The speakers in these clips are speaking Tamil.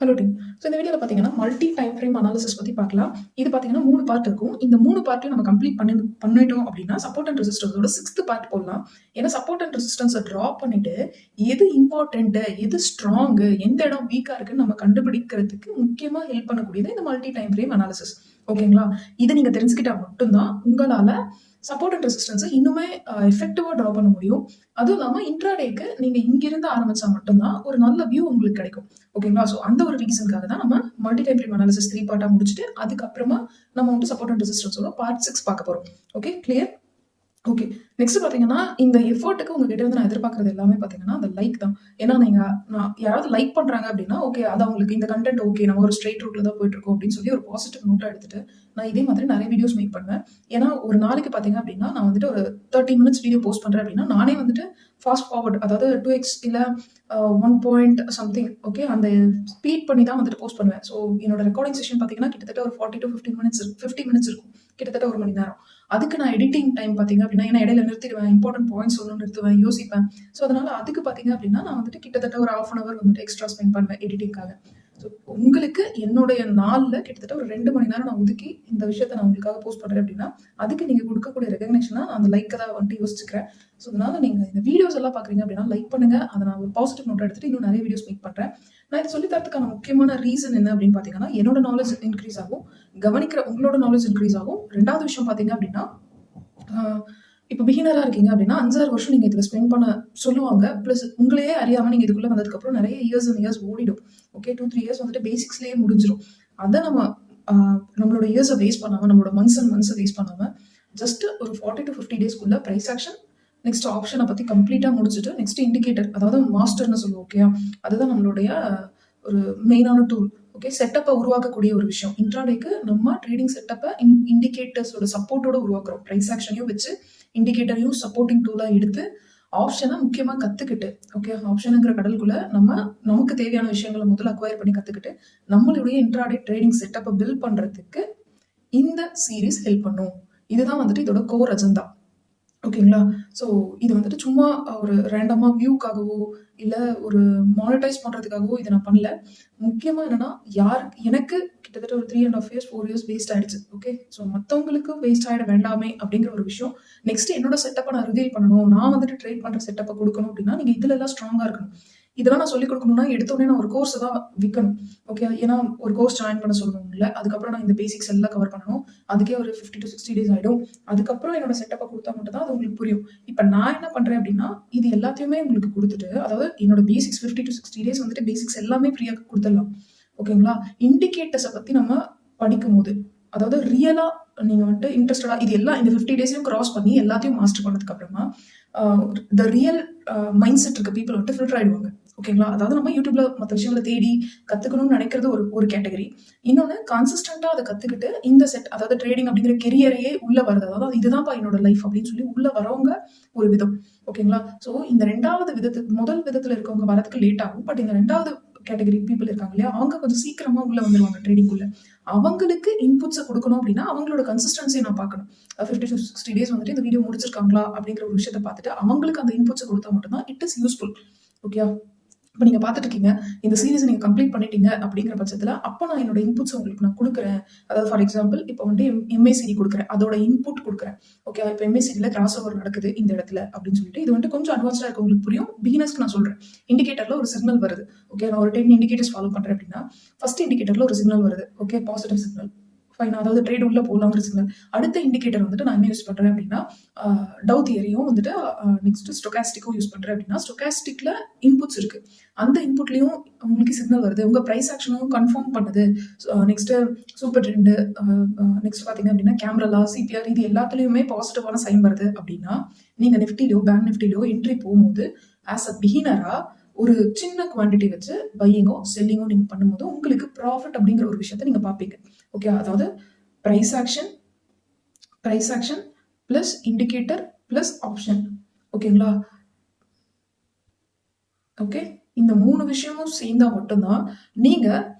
Hello team. ஸோ இந்த வீடியோவில் பார்த்தீங்கன்னா மல்டி டைம் ஃப்ரேம் அனாலிசிஸ் பற்றி பார்க்கலாம். இது பார்த்தீங்கன்னா 3 பார்ட் இருக்கும். இந்த 3 பார்ட்டையும் நம்ம கம்ப்ளீட் பண்ணிட்டோம் அப்படின்னா சப்போர்ட் அண்ட் ரெசிஸ்டன்ஸோட 6th பார்ட் போடலாம். ஏன்னா சப்போர்ட் அண்ட் ரெசிஸ்டன்ஸை ட்ரா பண்ணிட்டு எது இம்பார்ட்டன்ட்டு, எது ஸ்ட்ராங்கு, எந்த இடம் வீக்காக இருக்குன்னு நம்ம கண்டுபிடிக்கிறதுக்கு முக்கியமாக ஹெல்ப் பண்ணக்கூடியது இந்த மல்டி டைம் ஃப்ரேம் அனாலிசிஸ். ஓகேங்களா? இதை நீங்கள் தெரிஞ்சுக்கிட்டா மட்டும்தான் உங்களால் சப்போர்ட் அண்ட் ரெசிஸ்டன்ஸை இன்னுமே எஃபெக்டிவாக ட்ரா பண்ண முடியும். அதுவும் இல்லாமல் இன்ட்ராடேக்கு நீங்கள் இங்கிருந்து ஆரம்பிச்சா மட்டும்தான் ஒரு நல்ல வியூ உங்களுக்கு கிடைக்கும். ஓகேங்களா? ஸோ அந்த ஒரு ரீசனுக்காக தான் நம்ம மல்டி டைம் ஃப்ரேம் அனாலிசிஸ் 3 பார்ட்டாக முடிச்சுட்டு அதுக்கப்புறமா நம்ம வந்து சப்போர்ட் அண்ட் ரெசிஸ்டன்ஸோட பார்ட் 6 பார்க்க போகிறோம். Okay, clear? ஓகே, நெக்ஸ்ட் பார்த்தீங்கன்னா இந்த எஃபர்ட்டுக்கு உங்ககிட்ட இருந்து நான் எதிர்பார்க்கறது எல்லாமே பார்த்தீங்கன்னா அந்த லைக் தான். ஏன்னா நான் யாராவது லைக் பண்ணுறாங்க அப்படின்னா ஓகே, அது அவங்களுக்கு இந்த கண்டென்ட் ஓகே, நம்ம ஒரு ஸ்ட்ரெயிட் ரூட்ல தான் போயிட்டு இருக்கோம் அப்படின்னு சொல்லி ஒரு பாசிட்டிவ் நோட்டாக எடுத்துட்டு நான் இதே மாதிரி நிறைய வீடியோஸ் மேக் பண்ணுவேன். ஏன்னா ஒரு நாளைக்கு பார்த்தீங்க அப்படின்னா நான் வந்துட்டு ஒரு 30 minutes வீடியோ போஸ்ட் பண்ணுறேன் அப்படின்னா நானே வந்துட்டு ஃபாஸ்ட் ஃபார்வர்ட், அதாவது 2x இல்லை 1 பாயிண்ட் சம்திங், ஓகே, அந்த ஸ்பீட் பண்ணி தான் வந்துட்டு போஸ்ட் பண்ணுவேன். ஸோ என்னோட ரெக்கார்டிங் செஷன் பார்த்தீங்கன்னா கிட்டத்தட்ட ஒரு 40 to 50 minutes இருக்கும், கிட்டத்தட்ட 1 மணி நேரம். அதுக்கு நான் எடிட்டிங் டைம் பார்த்தீங்க அப்படின்னா ஏன்னா இடையில நிறுத்திடுவேன், இம்பார்ட்டன்ட் பாயிண்ட்ஸ் ஒன்று நிறுத்துவேன், யோசிப்பேன். ஸோ அதனால அதுக்கு பார்த்தீங்க அப்படின்னா நான் வந்துட்டு கிட்டத்தட்ட ஒரு 1/2 hour வந்துட்டு எக்ஸ்ட்ரா ஸ்பெண்ட் பண்ணுவேன் எடிட்டிங்காக. ஸோ உங்களுக்கு என்னுடைய நாளில் கிட்டத்தட்ட ஒரு 2 மணி நேரம் நான் ஒதுக்கி இந்த விஷயத்தை நான் உங்களுக்காக போஸ்ட் பண்ணுறேன் அப்படின்னா அதுக்கு நீங்கள் கொடுக்கக்கூடிய ரெகக்னேஷனாக நான் அந்த லைக்கை தான் வந்துட்டு யோசிச்சுக்கிறேன். ஸோ அதனால நீங்கள் இந்த வீடியோஸ் எல்லாம் பார்க்குறீங்க அப்படின்னா லைக் பண்ணுங்கள். அதை நான் ஒரு பாசிட்டிவ் நோட் எடுத்துட்டு இன்னும் நிறைய வீடியோஸ் மேக் பண்ணுறேன். நான் இதை சொல்லி தரத்துக்கான முக்கியமான ரீசன் என்ன அப்படின்னு பார்த்தீங்கன்னா என்னோட நாலேஜ் இன்க்ரீஸ் ஆகும், கவனிக்கிற உங்களோட நாலேஜ் இன்க்ரீஸ் ஆகும். 2வது விஷயம் பார்த்தீங்க அப்படின்னா இப்போ பிகினராக இருக்கீங்க அப்படின்னா 5-6 வருஷம் நீங்கள் இதில் ஸ்பெண்ட் பண்ண சொல்லுவாங்க. ப்ளஸ் உங்களையே அறியாமல் நீங்கள் இதுக்குள்ளே வந்ததுக்கப்புறம் நிறைய இயர்ஸ் அண்ட் இயர்ஸ் ஓடிடும். ஓகே, 2-3 இயர்ஸ் வந்துட்டு பேசிக்ஸ்லேயே முடிஞ்சிடும். அதை நம்மளோட இயர்ஸை வேஸ்ட் பண்ணாமல், நம்மளோட மந்த்ஸ் அண்ட் மந்த்ஸை வேஸ்ட் பண்ணாமல் ஜஸ்ட் ஒரு 40 to 50 daysக்குள்ள ப்ரைஸ் ஆக்ஷன், நெக்ஸ்ட் ஆப்ஷனை பற்றி கம்ப்ளீட்டாக முடிச்சுட்டு நெக்ஸ்ட் இண்டிகேட்டர், அதாவது மாஸ்டர்னு சொல்லுவோம். ஓகே, அதுதான் நம்மளுடைய ஒரு மெயினான டூல். ஓகே, செட்டப்பை உருவாக்கக்கூடிய ஒரு விஷயம். இன்ட்ராடேக்கு நம்ம ட்ரேடிங் செட்டப்பை இண்டிகேட்டர்ஸோட சப்போர்ட்டோட உருவாக்குறோம். ப்ரைஸ் ஆக்ஷனையும் வச்சு இண்டிகேட்டரையும் சப்போர்ட்டிங் டூலாக எடுத்து ஆப்ஷனை முக்கியமாக கற்றுக்கிட்டு, ஓகே, ஆப்ஷனுங்கிற கடலுக்குள்ள நமக்கு தேவையான விஷயங்களை முதல்ல அக்வயர் பண்ணி கற்றுக்கிட்டு நம்மளுடைய இன்ட்ராடே ட்ரேடிங் செட்டப்பை பில்ட் பண்ணுறதுக்கு இந்த சீரீஸ் ஹெல்ப் பண்ணும். இதுதான் வந்துட்டு இதோட கோர் அஜெண்டா. ஓகேங்களா? ஸோ இது வந்துட்டு சும்மா ஒரு ரேண்டமாக வியூக்காகவோ இல்லை ஒரு மானிட்டைஸ் பண்ணுறதுக்காகவோ இதை நான் பண்ணல. முக்கியமாக என்னன்னா எனக்கு கிட்டத்தட்ட ஒரு 3.5 years 4 years வேஸ்ட் ஆயிடுச்சு. ஓகே, ஸோ மற்றவங்களுக்கு வேஸ்ட் ஆகிட வேண்டாமே அப்படிங்கிற ஒரு விஷயம். நெக்ஸ்ட் என்னோட செட்டப்பை நான் ரிவீல் பண்ணணும், நான் வந்துட்டு ட்ரேட் பண்ணுற செட்டப்பை கொடுக்கணும் அப்படின்னா நீங்கள் இதுல எல்லாம் ஸ்ட்ராங்காக இருக்கணும். இதெல்லாம் நான் சொல்லிக் கொடுக்கணும்னா எடுத்தோடனே நான் ஒரு கோர்ஸ் தான் விற்கணும். ஓகே, ஏன்னா ஒரு கோர்ஸ் ஜாயின் பண்ண சொல்லணும் இல்லை, அதுக்கப்புறம் நான் இந்த பேசிக்ஸ் எல்லாம் கவர் பண்ணணும். அதுக்கே ஒரு 50 to 60 days ஆகிடும். அதுக்கப்புறம் என்னோட செட்டப்பை கொடுத்தா மட்டும் தான் அது உங்களுக்கு புரியும். இப்போ நான் என்ன பண்ணுறேன் அப்படின்னா இது எல்லாத்தையுமே உங்களுக்கு கொடுத்துட்டு, அதாவது என்னோட பேசிக்ஸ் 50 to 60 days வந்துட்டு பேசிக்ஸ் எல்லாமே ஃப்ரீயாக கொடுத்துடலாம். ஓகேங்களா? இண்டிகேட்டர்ஸை பற்றி நம்ம படிக்கும் போது, அதாவது ரியலாக நீங்கள் வந்துட்டு இன்ட்ரெஸ்டடாக இது எல்லாம் இந்த 50 days கிராஸ் பண்ணி எல்லாத்தையும் மாஸ்டர் பண்ணதுக்கு அப்புறமா த ரியல் மைண்ட் செட் இருக்க பீப்புள் வந்துட்டு ஃபில்டர் ஆயிடுவாங்க. ஓகேங்களா? அதாவது நம்ம யூடியூப்ல மற்ற விஷயங்களை தேடி கத்துக்கணும்னு நினைக்கிறது ஒரு கேட்டகரி. இன்னொன்று கான்சிஸ்டண்டா அதை கத்துக்கிட்டு இந்த செட், அதாவது ட்ரேடிங் அப்படிங்கிற கெரியரையே உள்ள வருது, அதாவது இதுதான்ப்பா என்னோட லைஃப் அப்படின்னு சொல்லி உள்ள வரவங்க ஒரு விதம். ஓகேங்களா? ஸோ இந்த 2வது முதல் விதத்துல இருக்கவங்க வரதுக்கு லேட் ஆகும். பட் இந்த 2வது கேட்டகரி பீப்புள் இருக்காங்க இல்லையா, அவங்க கொஞ்சம் சீக்கிரமா உள்ள வந்துருவாங்க ட்ரேடிங்குள்ள. அவங்களுக்கு இன்புட்ஸை கொடுக்கணும் அப்படின்னா அவங்களோட கன்சிஸ்டன்சியை நான் பார்க்கணும். 50 to 60 days வந்துட்டு இந்த வீடியோ முடிச்சிருக்காங்களா அப்படிங்கிற ஒரு விஷயத்தை பார்த்துட்டு அவங்களுக்கு அந்த இன்புட்ஸை கொடுத்தா மட்டும்தான் இட் இஸ் யூஸ்ஃபுல். ஓகே, இப்போ நீங்கள் பார்த்துட்டு இருக்கீங்க, இந்த சீரீஸ் நீங்கள் கம்ப்ளீட் பண்ணிட்டீங்க அப்படிங்கிற பட்சத்தில் அப்போ நான் என்னோட இன்புட்ஸ் உங்களுக்கு நான் கொடுக்குறேன். அதாவது ஃபார் எக்ஸாம்பிள் இப்போ வந்து எம்ஏசிடி கொடுக்குறேன், அதோட இன்புட் கொடுக்குறேன். ஓகே, இப்போ எம்ஏசிடியில் கிராஸ் ஓவர் நடக்குது இந்த இடத்துல அப்படின்னு சொல்லிட்டு இது வந்துட்டு கொஞ்சம் அட்வான்ஸ்டாக இருக்கு, உங்களுக்கு புரியும். பிகினர்ஸ்க்கு நான் சொல்கிறேன். இண்டிகேட்டரில் ஒரு சிக்னல் வருது. ஓகே, நான் ஒரு 10 இண்டிகேட்டர்ஸ் ஃபாலோ பண்ணுறேன் அப்படின்னா ஃபர்ஸ்ட் இண்டிகேட்டரில் ஒரு சிக்னல் வருது. ஓகே, பாசிட்டிவ் சிக்னல், ஃபைன், அதாவது ட்ரேட் உள்ள போகலாங்கிற சிக்னல். அடுத்த இண்டிகேட்டர் வந்துட்டு நான் என்ன யூஸ் பண்ணுறேன் அப்படின்னா டவ் தியரியும் வந்துட்டு நெக்ஸ்ட் ஸ்டொகாஸ்டிக்கும் யூஸ் பண்ணுறேன் அப்படின்னா ஸ்டொகாஸ்டிக்ல இன்புட்ஸ் இருக்கு. அந்த இன்புட்லையும் உங்களுக்கு சிக்னல் வருது, உங்கள் ப்ரைஸ் ஆக்ஷனும் கன்ஃபார்ம் பண்ணுது. நெக்ஸ்ட் சூப்பர் ட்ரெண்டு, நெக்ஸ்ட் பார்த்தீங்க அப்படின்னா கேமரா, சிபிஆர், இது எல்லாத்துலேயுமே பாசிட்டிவான சைன் வருது அப்படின்னா நீங்கள் நிஃப்டிலையோ பேங்க் நிஃப்டிலையோ என்ட்ரி போகும்போது ஆஸ் அ பிகினரா ஒரு சின்ன குவான்டிட்டி வச்சு பையிங்கோ செல்லிங்கோ நீங்க பண்ணும்போது உங்களுக்கு ப்ராஃபிட் அப்படிங்கிற ஒரு விஷயத்தை நீங்க பார்ப்பீங்க. ஓகே, அதாவது price action plus indicator plus option. ஓகேங்களா? ஓகே, இந்த 3 விஷயமும் சேர்ந்தா மட்டும்தான் நீங்க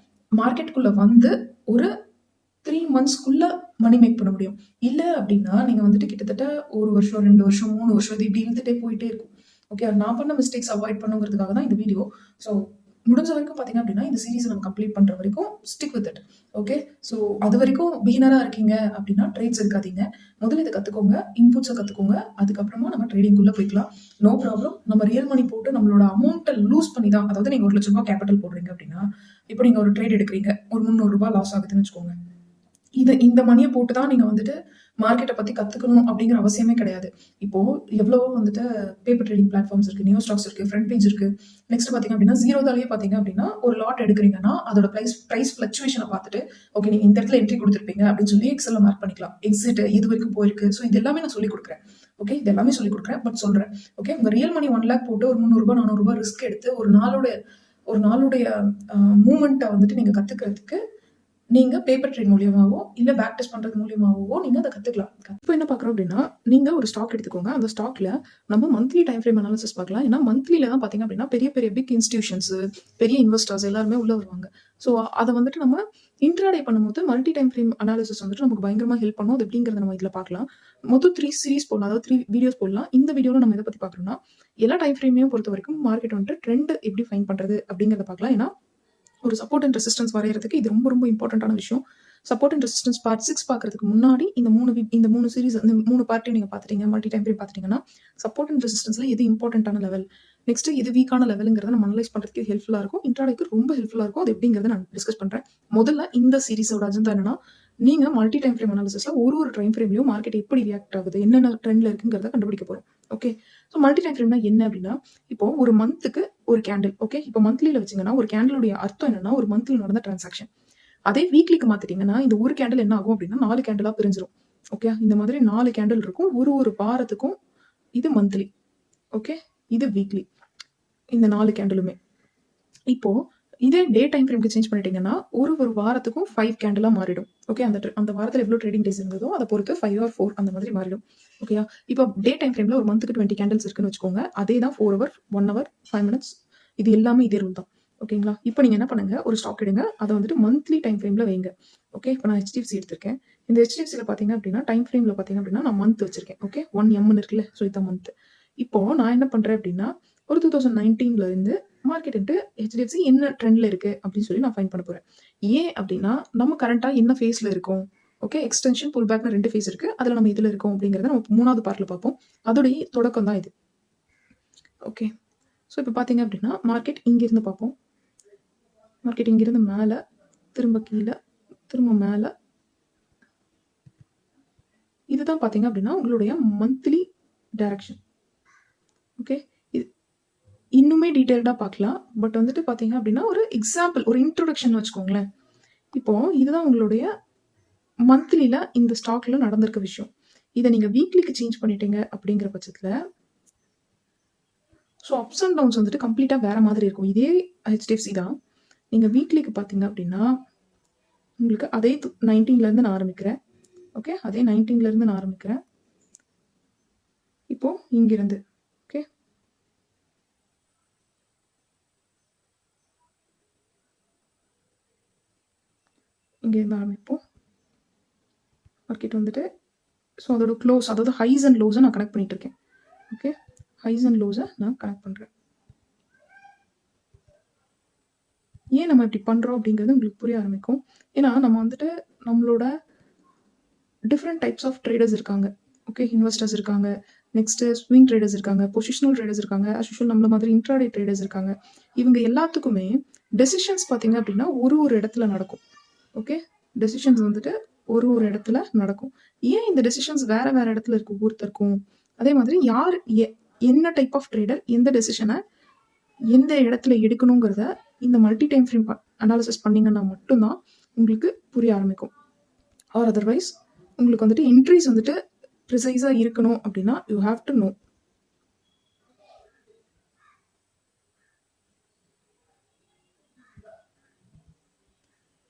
மார்க்கெட்டுக்குள்ள வந்து ஒரு 3 monthsக்குள்ள மணி மேக் பண்ண முடியும். இல்லை அப்படின்னா நீங்க வந்துட்டு கிட்டத்தட்ட 1 வருஷம் 2 வருஷம் 3 வருஷம் இது இப்படி இழுத்துட்டே போயிட்டே இருக்கும். ஓகே, நான் பண்ண மிஸ்டேக்ஸ் அவாய்ட் பண்ணுங்கிறதுக்காக தான் இந்த வீடியோ. ஸோ முடிஞ்ச வரைக்கும் பார்த்தீங்க அப்படின்னா இந்த சீரீஸை நம்ம கம்ப்ளீட் பண்ணுற வரைக்கும் stick with it. Okay, so அது வரைக்கும் பிகினராக இருக்கீங்க அப்படின்னா ட்ரேட்ஸ் இருக்காதீங்க. முதல்ல இதை கற்றுக்கோங்க, இன்புட்ஸை கற்றுக்கோங்க, அதுக்கப்புறமா நம்ம ட்ரேடிங்குள்ளே போய்க்கலாம். No problem. நம்ம ரியல் மணி போட்டு நம்மளோட அமௌண்ட்டை லூஸ் பண்ணி தான், அதாவது நீங்கள் 1,00,000 கேபிட்டல் போடுறீங்க அப்படின்னா இப்போ நீங்கள் ஒரு ட்ரேட் எடுக்கிறீங்க, ஒரு 300 ரூபாய் லாஸ் ஆகுதுன்னு வச்சுக்கோங்க. இந்த மணியை போட்டு தான் நீங்கள் வந்துட்டு மார்க்கெட்டை பற்றி கற்றுக்கணும் அப்படிங்கிற அவசியமே கிடையாது. இப்போது எவ்வளவோ வந்துட்டு பேப்பர் ட்ரேடிங் பிளாட்ஃபார்ம்ஸ் இருக்குது, நியூ ஸ்டாக்ஸ் இருக்குது, ஃப்ரண்ட் பேஜ் இருக்குது. நெக்ஸ்ட் பார்த்தீங்க அப்படின்னா ஜீரோதாலேயே பார்த்தீங்க அப்படின்னா ஒரு லாட் எடுக்கிறீங்கன்னா அதோட ப்ரைஸ் ஃப்ளக்சுவேஷனை பார்த்துட்டு ஓகே நீங்கள் இந்த இடத்துல என்ட்ரி கொடுத்துருப்பீங்க அப்படின்னு சொல்லி எக்ஸலில் மார்க் பண்ணிக்கலாம். எக்ஸிட் இது வரைக்கும் போயிருக்கு. ஸோ இது எல்லாமே நான் சொல்லிக் கொடுக்குறேன். ஓகே, இது எல்லாமே சொல்லிக் கொடுக்குறேன். பட் சொல்கிறேன், ஓகே, உங்கள் ரியல் மணி 1 lakh போட்டு ஒரு 300 ரூபாய் 400 ரூபாய் ரிஸ்க் எடுத்து ஒரு நாளுடைய மூமெண்ட்டை வந்துட்டு நீங்கள் கற்றுக்கிறதுக்கு நீங்கள் பேப்பர் ட்ரேட் மூலியமாகவோ இல்லை பேக் டெஸ்ட் பண்ணுறது மூலியமாகவோ நீங்கள் அதை கற்றுக்கலாம். இப்போ என்ன பார்க்குறோம் அப்படின்னா நீங்கள் ஒரு ஸ்டாக் எடுத்துக்கோங்க. அந்த ஸ்டாக்ல நம்ம மந்த்லி டைம் ஃப்ரேம் அனாலிசிஸ் பார்க்கலாம். ஏன்னா மந்த்லியில் தான் பார்த்தீங்க அப்படின்னா பெரிய பெரிய பிக் இன்ஸ்டிடியூஷன்ஸ், பெரிய இன்வெஸ்டர்ஸ் எல்லாருமே உள்ளே வருவாங்க. ஸோ அதை வந்துட்டு நம்ம இன்ட்ராடே பண்ணும்போது மல்டி டைம் ஃப்ரேம் அனாலிசிஸ் வந்துட்டு நமக்கு பயங்கரமாக ஹெல்ப் பண்ணும். அது எப்படிங்கிறத நம்ம இதில் பார்க்கலாம். மொத்தம் 3 சீரிஸ் போடலாம், அதாவது 3 வீடியோஸ் போடலாம். இந்த வீடியோவில் நம்ம இதை பற்றி பார்க்குறோம்னா எல்லா டைம் ஃப்ரேமையும் பொறுத்த வரைக்கும் மார்க்கெட் வந்துட்டு ட்ரெண்ட் எப்படி ஃபைன் பண்ணுறது அப்படிங்கிறத பார்க்கலாம். ஏன்னா ஒரு சப்போர்ட் அண்ட் ரெசிஸ்டன்ஸ் வரைகிறதுக்கு இது ரொம்ப ரொம்ப இம்பார்ட்டன்டான விஷயம். சப்போர்ட் அண்ட் ரெசிஸ்டன்ஸ் பார்ட் 6 பார்க்கறதுக்கு முன்னாடி இந்த மூணு சீரிஸ், இந்த 3 பார்ட்டையும் நீங்கள் பார்த்துட்டீங்க, மல்டி டைம் ஃப்ரேம் பார்த்துட்டீங்கன்னா சப்போர்ட் அண்ட் ரெசிஸ்டன்ஸ்ல எது இம்பார்ட்டன்டான லெவல், நெக்ஸ்ட் இது வீக்கான லெவலுங்கிறத நம்ம அனலைஸ் பண்ணுறதுக்கு ஹெல்ப்ஃபுல்லாக இருக்கும். இன்ட்ராடேக்கு ரொம்ப ஹெல்ப்ஃபுல்லாக இருக்கும். அது எப்படிங்கிறத நான் டிஸ்கஸ் பண்ணுறேன். முதல்ல இந்த சீரிஸோட அஜெண்டா என்னன்னா, நீங்கள் மல்டி டைம் ஃப்ரேம் அனாலிசிஸ்ல ஒரு டைம் ஃப்ரேம்லையும் மார்க்கெட் எப்படி ரியாக்ட் ஆகுது, என்னென்ன ட்ரெண்ட்ல இருக்குங்கிறத கண்டுபிடிக்க போகிறோம். ஓகே, ஸோ மல்டி டைம் ஃப்ரேம்னா என்ன அப்படின்னா, இப்போ ஒரு மந்த்துக்கு ஒரு கேண்டில். ஓகே, இப்போ மந்த்லியில் வச்சிங்கன்னா ஒரு கேண்டிலுடைய அர்த்தம் என்னன்னா ஒரு மந்த்லில் நடந்த டிரான்சாக்ஷன். அதே வீக்லிக்கு மாத்திட்டீங்கன்னா இந்த ஒரு கேண்டில் என்ன ஆகும் அப்படின்னா 4 கேண்டிலா பிரிஞ்சிடும். ஓகே, இந்த மாதிரி 4 கேண்டில் இருக்கும். ஒரு வாரத்துக்கும். இது மந்த்லி. ஓகே, இது வீக்லி. இந்த 4 கேண்டிலுமே இப்போ இதே டே டைம் ஃப்ரேம்க்கு சேஞ்ச் பண்ணிட்டீங்கன்னா ஒரு வாரத்துக்கும் 5 கேண்டிலா மாறிடும். ஓகே, அந்த வாரத்தில் எவ்வளோ ட்ரேடிங் டேஸ் இருந்ததோ அதை பொறுத்து 5 or 4 அந்த மாதிரி மாறிடும். ஓகேயா, இப்போ டே டைம் ஃப்ரேம்ல ஒரு மந்த்துக்கு 20 கேண்டில்ஸ் இருக்குன்னு வச்சுக்கோங்க. அதே தான் 4 hour, 1 hour, 5 minutes, இது எல்லாமே இதே ரூல் தான். ஓகேங்களா, இப்போ நீங்கள் என்ன பண்ணுங்க, ஒரு ஸ்டாக் எடுங்க, அதை வந்துட்டு மந்த்லி டைம் ஃப்ரேம்ல வைங்க. ஓகே, இப்போ நான் HDFC எடுத்திருக்கேன். இந்த HDFCயில் பார்த்தீங்க அப்படின்னா டைம் ஃப்ரேம்ல பார்த்தீங்க அப்படின்னா நான் மந்த் வச்சிருக்கேன். ஓகே, 1M இருக்குல்ல, ஸோ இதான் மந்த். இப்போ நான் என்ன பண்ணுறேன் அப்படின்னா ஒரு 2019 இருந்து மார்க்கெட்டு HDFC என்ன ட்ரெண்ட்ல இருக்கு அப்படின்னு சொல்லி நான் ஃபைன் பண்ண போறேன். ஏன் அப்படின்னா நம்ம கரண்டா என்ன ஃபேஸ்ல இருக்கோம். ஓகே, எக்ஸ்டென்ஷன் புல் பேக்னு 2 ஃபேஸ் இருக்கு. அதில் நம்ம இதில் இருக்கோம் அப்படிங்கிறத நம்ம 3வது பார்ட்ல பார்ப்போம். அதோடைய தொடக்கம் தான் இது. ஓகே, ஸோ இப்போ பார்த்தீங்க அப்படின்னா மார்க்கெட் இங்கிருந்து பார்ப்போம். மார்க்கெட் இங்கிருந்து மேலே, திரும்ப கீழே, திரும்ப மேலே. இதுதான் பார்த்தீங்க அப்படின்னா உங்களுடைய மந்த்லி டைரக்ஷன். ஓகே, இன்னுமே டீட்டெயில்டாக பார்க்கலாம். பட் வந்துட்டு பார்த்தீங்க அப்படின்னா ஒரு எக்ஸாம்பிள், ஒரு இன்ட்ரோடக்ஷன் வச்சுக்கோங்களேன். இப்போ இதுதான் உங்களுடைய மந்த்லியில் இந்த ஸ்டாக்ல நடந்திருக்க விஷயம். இதை நீங்கள் வீக்லிக்கு சேஞ்ச் பண்ணிட்டீங்க அப்படிங்கிற பட்சத்தில் ஸோ அப்ஸ் அண்ட் டவுன்ஸ் வந்துட்டு கம்ப்ளீட்டாக வேற மாதிரி இருக்கும். இதே HDFC தான் நீங்கள் வீக்லிக்கு பார்த்தீங்க அப்படின்னா உங்களுக்கு அதே 19லேருந்து நான் ஆரம்பிக்கிறேன். ஓகே, அதே 19லேருந்து நான் ஆரம்பிக்கிறேன். இப்போ இங்கிருந்து ஓகே, இங்கேருந்து ஆரம்பிப்போம். மார்க்கெட் வந்துட்டு ஸோ அதோட க்ளோஸ், அதாவது ஹைஸ் அண்ட் லோஸை நான் கனெக்ட் பண்ணிட்டு இருக்கேன். ஓகே, ஹைஸ் அண்ட் லோஸை நான் கனெக்ட் பண்ணுறேன். ஏன் நம்ம இப்படி பண்ணுறோம் அப்படிங்கிறது உங்களுக்கு புரிய ஆரம்பிக்கும். ஏன்னா நம்ம வந்துட்டு நம்மளோட டிஃப்ரெண்ட் டைப்ஸ் ஆஃப் ட்ரேடர்ஸ் இருக்காங்க. ஓகே, இன்வெஸ்டர்ஸ் இருக்காங்க, நெக்ஸ்ட் ஸ்விங் ட்ரேடர்ஸ் இருக்காங்க, பொசிஷனல் ட்ரேடர்ஸ் இருக்காங்க, அஸ்யூஷுவல் நம்மள மாதிரி இன்ட்ராடே ட்ரேடர்ஸ் இருக்காங்க. இவங்க எல்லாத்துக்குமே டெசிஷன்ஸ் பார்த்தீங்க அப்படின்னா ஒரு இடத்துல நடக்கும். ஓகே, டெசிஷன்ஸ் வந்துட்டு ஒரு இடத்துல நடக்கும். ஏன் இந்த டெசிஷன்ஸ் வேற வேற இடத்துல இருக்கு ஒவ்வொருத்தருக்கும். அதே மாதிரி யார் என்ன டைப் ஆஃப் ட்ரேடர் எந்த டெசிஷனை எந்த இடத்துல எடுக்கணுங்கிறத இந்த மல்டி டைம் ஃப்ரேம் அனாலிசிஸ் பண்ணிங்கன்னா மட்டும்தான் உங்களுக்கு புரிய ஆரம்பிக்கும். ஆர் அதர்வைஸ் உங்களுக்கு வந்துட்டு என்ட்ரிஸ் வந்துட்டு ப்ரிசைஸாக இருக்கணும் அப்படின்னா you have to know.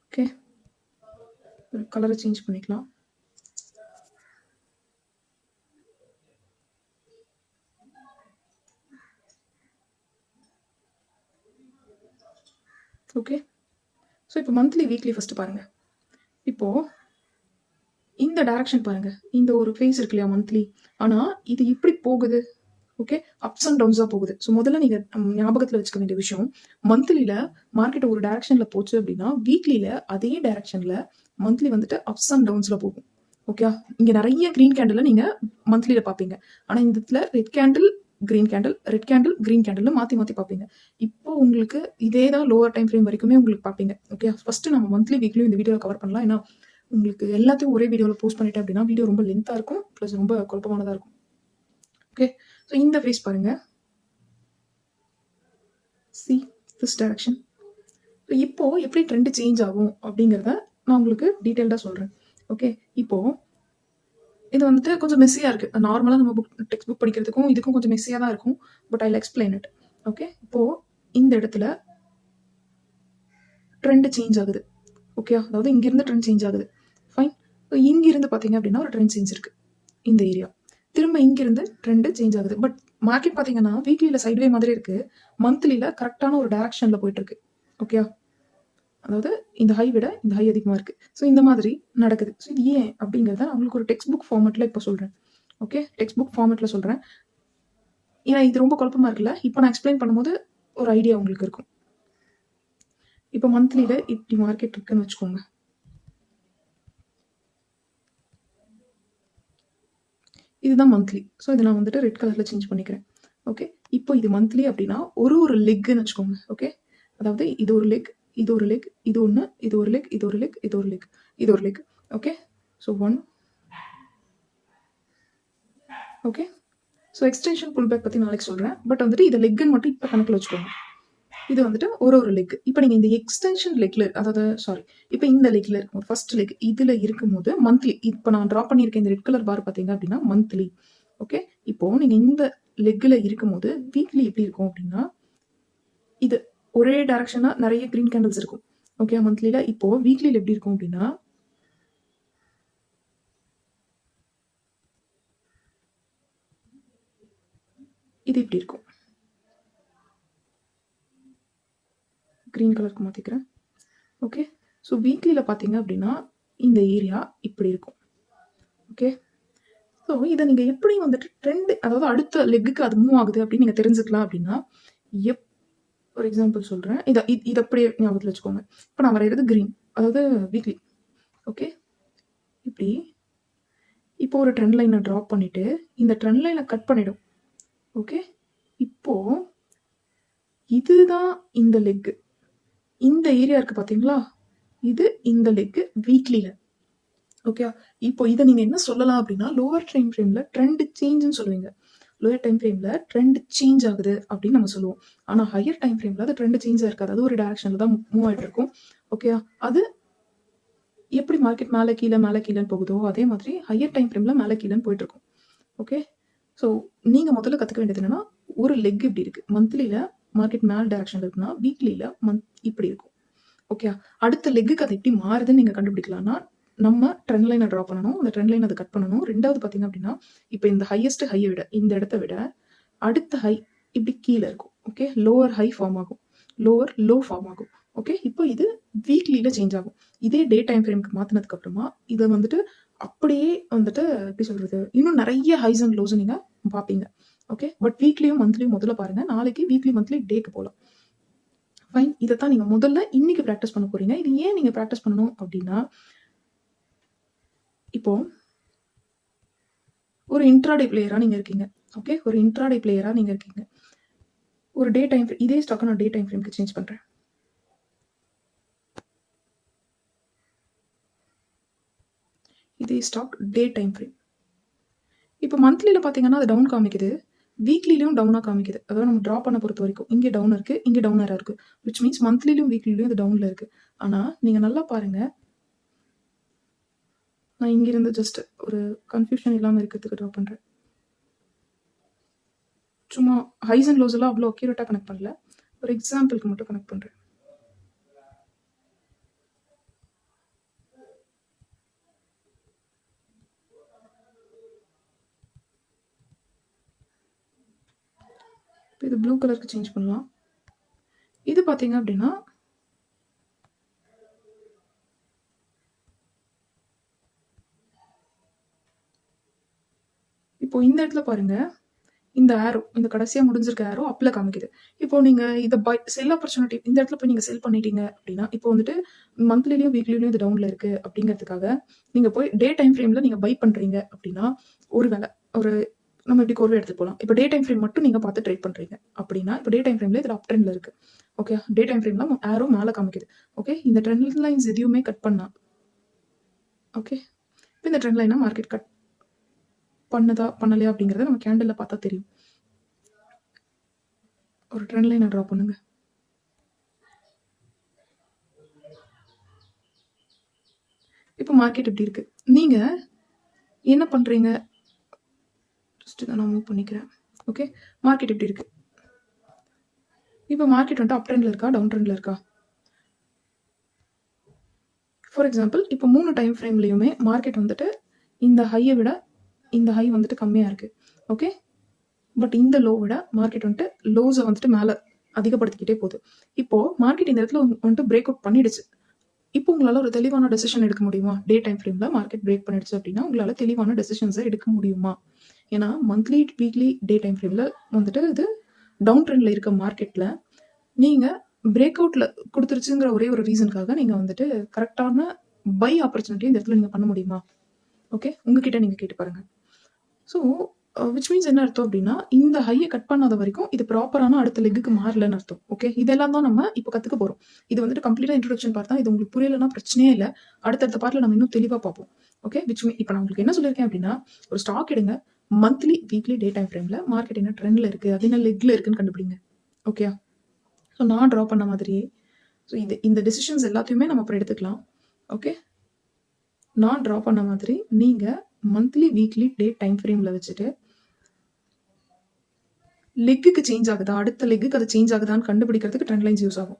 Okay, கலரை சேஞ்ச் பண்ணிக்கலாம். ஓகே, ஸோ இப்போ மந்த்லி வீக்லி ஃபஸ்ட்டு பாருங்கள். இப்போது இந்த டைரக்ஷன் பாருங்கள், இந்த ஒரு ஃபேஸ் இருக்கு இல்லையா மந்த்லி. ஆனால் இது இப்படி போகுது. ஓகே, அப்ஸ் அண்ட் டவுன்ஸாக போகுது. ஸோ முதல்ல நீங்கள் ஞாபகத்தில் வச்சுக்க வேண்டிய விஷயம், மந்த்லியில் மார்க்கெட் ஒரு டைரக்ஷனில் போச்சு அப்படின்னா வீக்லியில் அதே டைரக்ஷனில் மந்த்லி வந்துட்டு அப்ஸ் அண்ட் டவுன்ஸில் போகும். ஓகே, இங்கே நிறைய க்ரீன் கேண்டில் நீங்கள் மந்த்லியில் பார்ப்பீங்க. ஆனால் இந்த இடத்துல red candle green candle, red candle green candle மாற்றி மாற்றி பார்ப்பீங்க. இப்போ உங்களுக்கு இதே தான் லோவர் டைம் ஃப்ரேம் வரைக்குமே உங்களுக்கு பார்ப்பீங்க. ஓகே, ஃபஸ்ட்டு நம்ம மந்த்லி வீக்லியும் இந்த வீடியோவில் கவர் பண்ணலாம். ஏன்னா உங்களுக்கு எல்லாத்தையும் ஒரே வீடியோவில் போஸ்ட் பண்ணிட்டேன் அப்படின்னா வீடியோ ரொம்ப லென்த்தாக இருக்கும், ப்ளஸ் ரொம்ப குழப்பமானதாக இருக்கும். ஓகே, ஸோ இந்த ஃபேஸ் பாருங்க, சி திஸ் டைரக்ஷன். ஸோ இப்போ எப்படி ட்ரெண்ட் சேஞ்ச் ஆகும் அப்படிங்கிறத நான் உங்களுக்கு டீட்டெயில்டாக சொல்கிறேன். ஓகே, இப்போ இது வந்துட்டு கொஞ்சம் மெஸ்ஸியாக இருக்குது. நார்மலாக நம்ம டெக்ஸ்ட் புக் படிக்கிறதுக்கும் இதுக்கும் கொஞ்சம் மெஸ்ஸியாக தான் இருக்கும். But I explain it. Okay, இப்போது இந்த இடத்துல ட்ரெண்ட் சேஞ்ச் ஆகுது. ஓகே, அதாவது இங்கிருந்து ட்ரெண்ட் சேஞ்ச் ஆகுது. ஃபைன். ஸோ இங்கிருந்து பார்த்தீங்க அப்படின்னா ஒரு ட்ரெண்ட் சேஞ்ச் இருக்குது இந்த ஏரியா. திரும்ப இங்கிருந்து ட்ரெண்டு சேஞ்ச் ஆகுது. பட் மார்க்கெட் பார்த்தீங்கன்னா வீக்லியில் சைட்வே மாதிரி இருக்குது, மந்த்லியில் கரெக்டான ஒரு டைரக்ஷனில் போயிட்டுருக்கு. ஓகே, அதாவது இந்த ஹை விட இந்த ஹை அதிகமாக இருக்குது. ஸோ இந்த மாதிரி நடக்குது. ஸோ இது ஏன் அப்படிங்கிறத நான் உங்களுக்கு ஒரு டெக்ஸ்ட் புக் ஃபார்மேட்டில் இப்போ சொல்கிறேன். ஓகே, டெக்ஸ்ட் புக் ஃபார்மேட்டில் சொல்கிறேன். ஏன்னா இது ரொம்ப குழப்பமாக இருக்குல்ல, இப்போ நான் எக்ஸ்பிளைன் பண்ணும்போது ஒரு ஐடியா உங்களுக்கு இருக்கும். இப்போ மந்த்லியில் இப்படி மார்க்கெட் இருக்குன்னு வச்சுக்கோங்க. இதுதான் மந்த்லி. ஸோ இதை நான் வந்துட்டு ரெட் கலரில் சேஞ்ச் பண்ணிக்கிறேன். ஓகே, இப்போ இது மந்த்லி அப்படின்னா ஒரு லெக்குன்னு வச்சுக்கோங்க. ஓகே, அதாவது இது ஒரு லெக், இது ஒரு லெக், இது ஒன்று, இது ஒரு லெக், இது ஒரு லெக், இது ஒரு லெக், இது ஒரு leg. Okay, so 1. Okay, so extension pull back பற்றி நாளைக்கு சொல்கிறேன். பட் வந்துட்டு இதை லெக்குன்னு மட்டும் இப்போ கணக்கில் வச்சுக்கோங்க. இது வந்துட்டு ஒரு லெக். இப்போ நீங்கள் இந்த எக்ஸ்டென்ஷன் லெக்ல, அதாவது சாரி, இப்போ இந்த லெக்ல இருக்கும் ஃபர்ஸ்ட் லெக், இதில் இருக்கும்போது மந்த்லி. இப்போ நான் ட்ரா பண்ணியிருக்கேன் இந்த ரெட் கலர் பார் பார்த்தீங்க அப்படின்னா மந்த்லி. ஓகே, இப்போ நீங்கள் இந்த லெக்கில் இருக்கும்போது வீக்லி எப்படி இருக்கும் அப்படின்னா இது ஒரே டைரக்ஷனாக நிறைய க்ரீன் கேண்டில்ஸ் இருக்கும். ஓகே, மந்த்லியில். இப்போ வீக்லியில் எப்படி இருக்கும் அப்படின்னா இது இப்படி இருக்கும். க்ரீன் கலருக்கு மாற்றிக்கிறேன். ஓகே, ஸோ வீக்லியில் பார்த்தீங்க அப்படின்னா இந்த ஏரியா இப்படி இருக்கும். ஓகே, ஸோ இதை நீங்கள் எப்படி வந்துட்டு ட்ரெண்ட், அதாவது அடுத்த லெக்குக்கு அது மூவ் ஆகுது அப்படின்னு நீங்கள் தெரிஞ்சுக்கலாம் அப்படின்னா, ஒரு எக்ஸாம்பிள் சொல்கிறேன். இதை அப்படியே ஞாபகத்தில் வச்சுக்கோங்க. இப்போ நான் வரைகிறது க்ரீன், அதாவது வீக்லி. ஓகே, இப்படி இப்போ ஒரு ட்ரெண்ட் லைனை ட்ராப் பண்ணிவிட்டு இந்த ட்ரெண்ட் லைனை கட் பண்ணிடும். ஓகே, இப்போ இதுதான் இந்த லெக்கு. இந்த ஏரியா இருக்குது பார்த்தீங்களா, இது இந்த லெக்கு வீக்லியில். ஓகே, இப்போ இதை நீங்கள் என்ன சொல்லலாம் அப்படின்னா லோவர் டைம் ஃப்ரேமில் ட்ரெண்ட் சேஞ்சுன்னு சொல்லுவீங்க. லோயர் டைம் ஃப்ரேமில் ட்ரெண்ட் சேஞ்ச் ஆகுது அப்படின்னு நம்ம சொல்லுவோம். ஆனால் ஹையர் டைம் ஃப்ரேமில் அது ட்ரெண்ட் சேஞ்ச் இருக்காது, அது ஒரு டைரக்ஷனில் தான் மூவ் ஆகிட்டு இருக்கும். ஓகே, அது எப்படி மார்க்கெட் மேலே கீழேன்னு போகுதோ அதே மாதிரி ஹையர் டைம் ஃப்ரேமில் மேலே கீழேன்னு போயிட்டு இருக்கும். ஓகே, ஸோ நீங்கள் முதல்ல கற்றுக்க வேண்டியது என்னன்னா ஒரு லெக் இப்படி இருக்குது, மந்த்லியில் மார்க்கெட் மேலே டைரக்ஷன் இருக்குன்னா வீக்லியில் இப்படி இருக்கும். ஓகே, அடுத்த லெக்குக்கு அது எப்படி மாறுதுன்னு நீங்கள் கண்டுபிடிக்கலாம்னா நம்ம ட்ரெண்ட் லைனை ட்ரா பண்ணணும், அந்த ட்ரெண்ட் லைன் அதை கட் பண்ணணும். ரெண்டாவது பார்த்தீங்க அப்படின்னா இப்போ இந்த ஹையஸ்ட் ஹையை விட இந்த இடத்த விட அடுத்த ஹை இப்படி கீழே இருக்கும். ஓகே, லோவர் ஹை ஃபார்ம் ஆகும், லோவர் லோ ஃபார்ம் ஆகும். ஓகே, இப்போ இது வீக்லியில் சேஞ்ச் ஆகும். இதே டே டைம் ஃப்ரேம்க்கு மாற்றினதுக்கு அப்புறமா இதை வந்துட்டு அப்படியே வந்துட்டு எப்படி சொல்கிறது, இன்னும் நிறைய ஹைஸ் அண்ட் லோஸ் நீங்கள் பார்ப்பீங்க. ஓகே, பட் வீக்லியும் மந்த்லியும் முதல்ல பாருங்கள், நாளைக்கு வீக்லி மந்த்லி டேக்கு போகலாம். ஃபைன், இதைத்தான் நீங்கள் முதல்ல இன்னைக்கு ப்ராக்டிஸ் பண்ண போகிறீங்க. இது ஏன் நீங்கள் ப்ராக்டிஸ் பண்ணணும் அப்படின்னா இப்போ ஒரு இன்ட்ராடே பிளேயராக நீங்கள் இருக்கீங்க. ஓகே, ஒரு இன்ட்ராடே பிளேயராக நீங்கள் இருக்கீங்க. ஒரு டே டைம், இதே ஸ்டாக்கை நான் டே டைம் ஃப்ரேம்க்கு சேஞ்ச் பண்ணுறேன். இதே ஸ்டாக் டே டைம் ஃப்ரேம். இப்போ மந்த்லியில் பார்த்தீங்கன்னா அது டவுன் காமிக்குது, வீக்லிலையும் டவுனாக காமிக்குது. அதாவது நம்ம ட்ரா பண்ண பொறுத்த வரைக்கும் இங்கே டவுன் இருக்குது, இங்கே டவுனாக இருக்குது, விச் மீன்ஸ் மந்த்லிலையும் வீக்லிலையும் இது டவுனில் இருக்குது. ஆனால் நீங்கள் நல்லா பாருங்கள், நான் இங்கிருந்து ஜஸ்ட் ஒரு கன்ஃபியூஷன் இல்லாமல் இருக்கிறதுக்கு ட்ரா பண்ணுறேன். சும்மா ஹைஸ் அண்ட் லோஸ் எல்லாம் அவ்வளோ அக்யூரேட்டாக கனெக்ட் பண்ணல, ஒரு எக்ஸாம்பிளுக்கு மட்டும் கனெக்ட் பண்ணுறேன். இது ப்ளூ கலருக்கு சேஞ்ச் பண்ணலாம். இது பார்த்தீங்க அப்படின்னா இப்போ இந்த இடத்துல பாருங்க, இந்த ஆரோ, இந்த கடைசியா முடிஞ்சிருக்க ஆரோ அப்ல காமிக்குது. இப்போ நீங்க இத செல் ஆப்பர்ச்சுனிட்டி இந்த இடத்துல போய் நீங்க செல் பண்ணிட்டீங்க அப்படின்னா, இப்போ வந்துட்டு மந்த்லிலயும், வீக்லிலயும் இது டவுன்ல இருக்கு அப்படிங்கிறதுக்காக, நீங்க போய் டே டைம் ஃப்ரேம்ல நீங்க பை பண்றீங்க அப்படின்னா, ஒரு வேள ஒரு நம்ம இப்படி கோர்வையா எடுத்துட்டு போலாம். இப்போ டே டைம் ஃப்ரேம் மட்டும் நீங்க பார்த்து ட்ரேட் பண்றீங்க அப்படின்னா, இப்போ டே டைம் ஃப்ரேம்ல இதுல அப் ட்ரெண்ட்ல இருக்கு. ஓகே. டே டைம் ஃப்ரேம்ல ஆரோ மேல காமிக்குது. ஓகே. இந்த ட்ரெண்ட் லைன்ஸ் எதையுமே கட் பண்ணா ஓகே. இப்போ இந்த ட்ரெண்ட் லைன மார்க்கெட் கட் பண்ணுதா, பண்ணலையா அப்படிங்கிறத நம்ம கேண்டில்ல பார்த்தா தெரியும். ஒரு ட்ரெண்ட் லைனை ட்ரா பண்ணுங்க. இப்போ மார்க்கெட் இப்படி இருக்கு. நீங்க என்ன பண்றீங்க? ஜஸ்ட் இதை நான் மூவ் பண்ணிக்கிறேன். ஓகே. மார்க்கெட் இப்படி இருக்கு. இப்போ மார்க்கெட் வந்துட்டு அப் ட்ரெண்ட்ல இருக்கா, டவுன் ட்ரெண்ட்ல இருக்கா? ஃபார் எக்ஸாம்பிள் இப்போ 3 டைம் ஃப்ரேம்லையுமே மார்க்கெட் வந்துட்டு இந்த ஹையை விட இந்த ஹை வந்துட்டு கம்மியாக இருக்கு. ஓகே. பட் இந்த லோ விட மார்க்கெட் வந்துட்டு லோஸை வந்துட்டு மேலே அதிகப்படுத்திக்கிட்டே போகுது. இப்போ மார்க்கெட் இந்த இடத்துல வந்துட்டு பிரேக் அவுட் பண்ணிடுச்சு. இப்போ உங்களால் ஒரு தெளிவான டெசிஷன் எடுக்க முடியுமா? டே டைம் ஃப்ரேமில் மார்க்கெட் பிரேக் பண்ணிடுச்சு அப்படின்னா உங்களால் தெளிவான டெசிஷன்ஸை எடுக்க முடியுமா? ஏன்னா மந்த்லி, வீக்லி, டே டைம் ஃப்ரேமில் வந்துட்டு இது டவுன் ட்ரெண்டில் இருக்க மார்க்கெட்டில் நீங்கள் பிரேக் அவுட்டில் கொடுத்துருச்சுங்கிற ஒரே ஒரு ரீசனுக்காக நீங்கள் வந்துட்டு கரெக்டான பை ஆப்பர்ச்சுனிட்டி இந்த இடத்துல நீங்கள் பண்ண முடியுமா? ஓகே. உங்ககிட்ட நீங்கள் கேட்டு பாருங்கள். ஸோ விச் மீன்ஸ் என்ன அர்த்தம் அப்படின்னா, இந்த ஹையை கட் பண்ணாத வரைக்கும் இது ப்ராப்பரான அடுத்த லெக்குக்கு மாறலன்னு அர்த்தம். ஓகே. இதெல்லாம் தான் நம்ம இப்போ கற்றுக்க போகிறோம். இது வந்துட்டு கம்ப்ளீட்டாக இன்ட்ரோடக்ஷன் பார்ட் தான். இது உங்களுக்கு புரியலைன்னா பிரச்சனையே இல்லை. அடுத்தடுத்த பார்ட்டில் நம்ம இன்னும் தெளிவாக பார்ப்போம். ஓகே. விச் மீன் இப்போ நான் உங்களுக்கு என்ன சொல்லியிருக்கேன் அப்படின்னா, ஒரு ஸ்டாக் எடுங்க, மந்த்லி, வீக்லி, டே டைம் ஃப்ரேமில் மார்க்கெட் என்ன ட்ரெண்டில் இருக்குது, அது என்ன லெக்கில் இருக்குன்னு கண்டுபிடிங்க. ஓகே. ஸோ நான் ட்ரா பண்ண மாதிரியே ஸோ இந்த டெசிஷன்ஸ் எல்லாத்தையுமே நம்ம அப்புறம் எடுத்துக்கலாம். ஓகே. நான் ட்ரா பண்ண மாதிரி நீங்கள் மந்த்லி, வீக்லி, டே டைம் ஃப்ரேமில் வச்சுட்டு லெக்குக்கு சேஞ்ச் ஆகுதா, அடுத்த லெக்குக்கு அது சேஞ்ச் ஆகுதான்னு கண்டுபிடிக்கிறதுக்கு ட்ரெண்ட் லைன்ஸ் யூஸ் ஆகும்.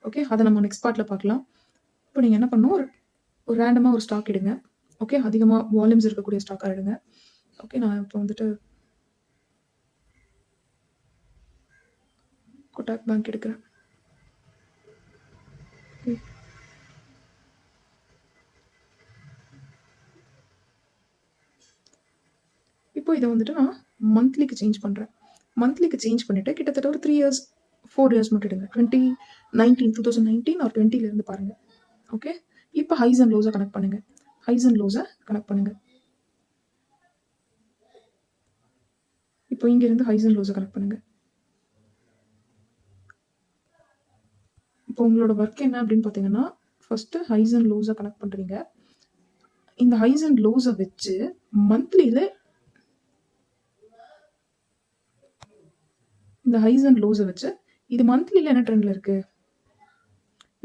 ஓகே. அதை நம்ம நெக்ஸ்ட் பார்ட்டில் பார்க்கலாம். இப்போ நீங்கள் என்ன பண்ணணும், ஒரு ரேண்டமாக ஒரு ஸ்டாக் எடுங்க. ஓகே. அதிகமாக வால்யூம்ஸ் இருக்கக்கூடிய ஸ்டாக்காக எடுங்க. ஓகே. நான் இப்போ வந்துட்டு கொட்டாக் பேங்க் எடுக்கிறேன். இப்போ இதை வந்துட்டு நான் மந்த்லிக்கு சேஞ்ச் பண்ணுறேன். மந்த்லிக்கு சேஞ்ச் பண்ணிவிட்டு கிட்டத்தட்ட ஒரு 3 இயர்ஸ் 4 இயர்ஸ் மட்டும் எடுங்க. 2019 ஆர் 20லேருந்து பாருங்கள். ஓகே. இப்போ ஹைஸ் அண்ட் லோஸை கனெக்ட் பண்ணுங்கள். ஹைஸ் அண்ட் லோஸை கனெக்ட் பண்ணுங்கள். இப்போ இங்கேருந்து ஹைஸ் அண்ட் லோஸை கனெக்ட் பண்ணுங்கள். இப்போ உங்களோட ஒர்க் என்ன அப்படின்னு பார்த்தீங்கன்னா, ஃபர்ஸ்ட் ஹைஸ் அண்ட் லோஸை கனெக்ட் பண்ணுறீங்க. இந்த ஹைஸ் அண்ட் லோஸை வச்சு மந்த்லியில் இந்த ஹைஸ் அண்ட் லோஸை வச்சு இது மந்த்லியில் என்ன ட்ரெண்டில் இருக்கு.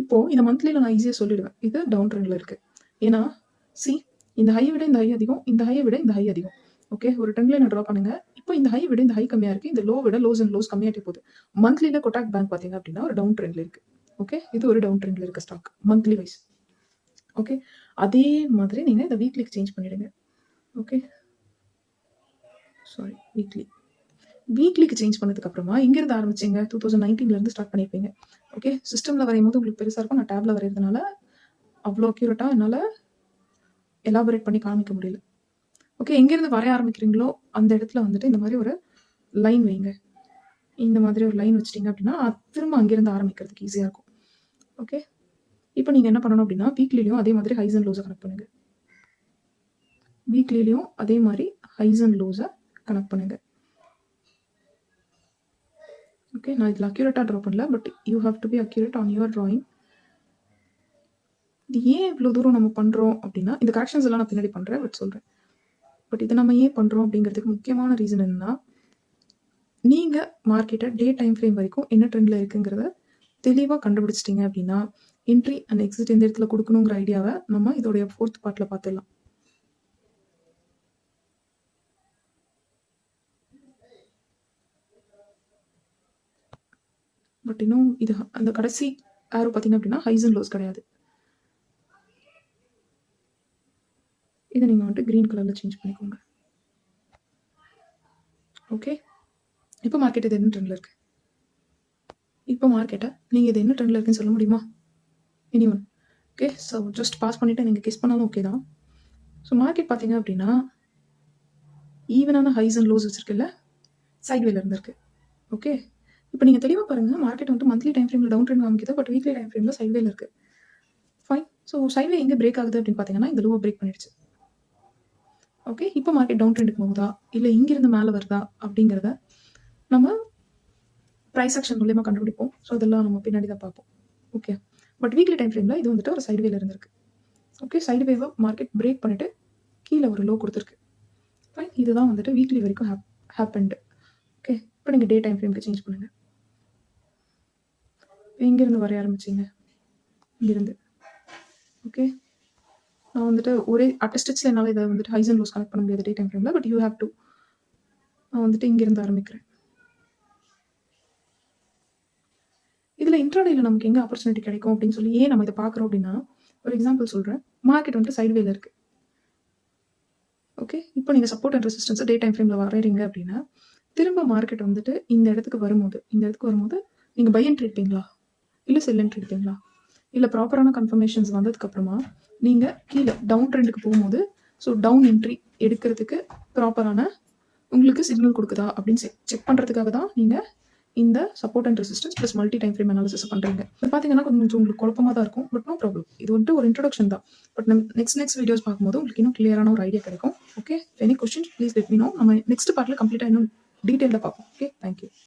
இப்போ இந்த மந்த்லியில் நான் ஈஸியாக சொல்லிடுவேன், இது டவுன் ட்ரெண்டில் இருக்கு. ஏன்னா இந்த ஹையை விட இந்த ஹை அதிகம், இந்த ஹையை விட இந்த ஹை அதிகம். ஓகே. ஒரு ட்ரெண்ட் லைனை ட்ரா பண்ணுங்க. இப்போ இந்த ஹை விட இந்த ஹை கம்மியாக இருக்கு, இந்த லோ விட லோஸ் அண்ட் லோஸ் கம்மியாகிட்டே போகுது. மந்த்லியில் கொட்டாக் பேங்க் பார்த்தீங்க அப்படின்னா ஒரு டவுன் ட்ரெண்டில் இருக்கு. ஓகே. இது ஒரு டவுன் ட்ரெண்டில் இருக்க ஸ்டாக் மந்த்லி வைஸ். ஓகே. அதே மாதிரி நீங்கள் இந்த வீக்லிக்கு சேஞ்ச் பண்ணிடுங்க. ஓகே. சாரி, வீக்லிக்கு சேஞ்ச் பண்ணதுக்கு அப்புறமா இங்கிருந்து ஆரம்பிச்சிங்க 2019லேருந்து ஸ்டார்ட் பண்ணியிருப்பீங்க. ஓகே. சிஸ்டமில் வரையும் போது உங்களுக்கு பெருசாக இருக்கும். நான் டேப்ல வரைகிறதுனால அவ்வளோ அக்யூரேட்டாக என்னால் எலாபரேட் பண்ணி காமிக்க முடியல. ஓகே. எங்கேருந்து வரைய ஆரம்பிக்கிறீங்களோ அந்த இடத்துல வந்துட்டு இந்த மாதிரி ஒரு லைன் வைங்க. இந்த மாதிரி ஒரு லைன் வச்சிட்டிங்க அப்படின்னா திரும்ப அங்கேருந்து ஆரம்பிக்கிறதுக்கு ஈஸியாக இருக்கும். ஓகே. இப்போ நீங்கள் என்ன பண்ணணும் அப்படின்னா, வீக்லிலையும் அதே மாதிரி ஹைஸ் அண்ட் லோஸை கனெக்ட் பண்ணுங்க. வீக்லிலையும் அதே மாதிரி ஹைஸ் அண்ட் லோஸை கனெக்ட் பண்ணுங்க. ஓகே. நான் இதில் அக்யூரேட்டாக ட்ரா பண்ணல, but you have to be accurate on your drawing. இது ஏன் இவ்வளோ தூரம் நம்ம பண்ணுறோம் அப்படின்னா, இந்த கரெக்ஷன்ஸ் எல்லாம் நான் பின்னாடி பண்ணுறேன், பட் சொல்கிறேன். பட் இதை நம்ம ஏன் பண்ணுறோம் அப்படிங்கிறதுக்கு முக்கியமான ரீசன் என்னன்னா, நீங்கள் மார்க்கெட்டை டே டைம் ஃப்ரேம் வரைக்கும் என்ன ட்ரெண்டில் இருக்குங்கிறத தெளிவாக கண்டுபிடிச்சிட்டிங்க அப்படின்னா, என்ட்ரி அண்ட் எக்ஸிட் எந்த இடத்துல கொடுக்கணுங்கிற ஐடியாவை நம்ம இதோடைய 4th பார்ட்டில் பார்த்துடலாம். பட் இன்னும் இது அந்த கடைசி ஆரோ பார்த்தீங்க அப்படின்னா ஹைஸ் அண்ட் லோஸ் கிடையாது. இதை நீங்கள் வந்துட்டு க்ரீன் கலரில் சேஞ்ச் பண்ணிக்கோங்க. ஓகே. இப்போ மார்க்கெட் இது என்ன ட்ரெண்டில் இருக்குது? இப்போ மார்க்கெட்டை நீங்கள் இது என்ன ட்ரெண்டில் இருக்குன்னு சொல்ல முடியுமா? Anyone? Okay. So just pass பண்ணிவிட்டு நீங்கள் கெஸ் பண்ணாலும் ஓகே தான். ஸோ மார்க்கெட் பார்த்தீங்க அப்படின்னா ஈவனான ஹைஸ் அண்ட் லோஸ் வச்சுருக்குல்ல, சைட்வேல இருந்திருக்கு. ஓகே. இப்போ நீங்க தெளிவா பாருங்க. மார்க்கெட் வந்துட்டு மந்த்லி டைம் ஃப்ரேம்ல டவுன் ட்ரெண்ட் காமிக்குது. பட் வீக்லி டைம் ஃப்ரேம்ல சைட்வேல இருக்கு. ஃபைன். ஸோ சைட்வே எங்க பிரேக் ஆகுது அப்படின்னு பார்த்தீங்கன்னா, இந்த லோவ பிரேக் பண்ணிடுச்சு. ஓகே. இப்போ மார்க்கெட் டவுன் ட்ரெண்டுக்கு போகுதா? இல்ல இங்கிருந்து மேல வருதா? அப்படிங்கிறத நம்ம பிரைஸ் ஆக்ஷன் மூலியமா கண்டுபிடிப்போம். ஸோ இதெல்லாம் நம்ம பின்னாடி தான் பார்ப்போம். ஓகே. பட் வீக்லி டைம் ஃப்ரேம்ல இது வந்துட்டு ஒரு சைட்வேல இருந்திருக்கு. ஓகே. சைட்வேவ மார்க்கெட் பிரேக் பண்ணிட்டு கீழ ஒரு லோ குடுத்திருக்கு. ஃபைன். இதுதான் வந்துட்டு வீக்லி வரைக்கும் ஹேப்பன்ட். ஓகே. இப்போ நீங்க டே டைம் ஃப்ரேம்க்கு சேஞ்ச் பண்ணுங்க. எங்கிருந்து வரைய ஆரம்பிச்சீங்க? இங்கிருந்து. ஓகே. நான் வந்துட்டு ஒரே அட் ஸ்டிச்ல என்னால இத வந்துட்டு ஹைஸ் அண்ட் லோஸ் கனெக்ட் பண்ண முடியாது டே டைம் ஃப்ரேம்ல. But you have to. நான் வந்துட்டு இங்கிருந்து ஆரம்பிக்கிறேன். இதுல இன்ட்ராடேல நமக்கு எங்க ஆப்பர்ச்சுனிட்டி கிடைக்கும் அப்படின்னு சொல்லி ஏன் நம்ம இத பார்க்குறோம் அப்படின்னா, ஒரு எக்ஸாம்பிள் சொல்றேன். மார்க்கெட் வந்துட்டு சைட்வேல இருக்கு. ஓகே. இப்போ நீங்க support and resistance day time ஃப்ரேம்ல வரையறீங்க அப்படின்னா, திரும்ப மார்க்கெட் வந்துட்டு இந்த இடத்துக்கு வரும்போது நீங்க பை என்ட்ரி எடுப்பீங்களா? இல்ல செல் என்ட்ரி எடுப்பீங்களா? இல்ல ப்ராப்பரான கன்ஃபர்மேஷன்ஸ் வந்ததுக்கு அப்புறமா நீங்க கீழ டவுன் ட்ரெண்டுக்கு போகும்போது, ஸோ டவுன் என்ட்ரி எடுக்கிறதுக்கு ப்ராப்பரான உங்களுக்கு சிக்னல் குடுக்குதா அப்படின்னு செக் பண்றதுக்காக தான் நீங்க இந்த support and resistance plus multi time frame analysis பண்றீங்க. இது பார்த்தீங்கன்னா கொஞ்சம் உங்களுக்கு குழப்பமா தான் இருக்கும். But no problem. இது வந்துட்டு ஒரு இன்ட்ரோடக்ஷன் தான். பட் நெக்ஸ்ட் வீடியோஸ் பார்க்கும்போது உங்களுக்கு இன்னும் கிளியரான ஒரு ஐடியா கிடைக்கும். Okay. Any questions please let me know. நம்ம நெக்ஸ்ட் பார்ட்ல கம்ப்ளீட்டா இன்னும் டீடைல்டா பார்ப்போம். ஓகே. Thank you.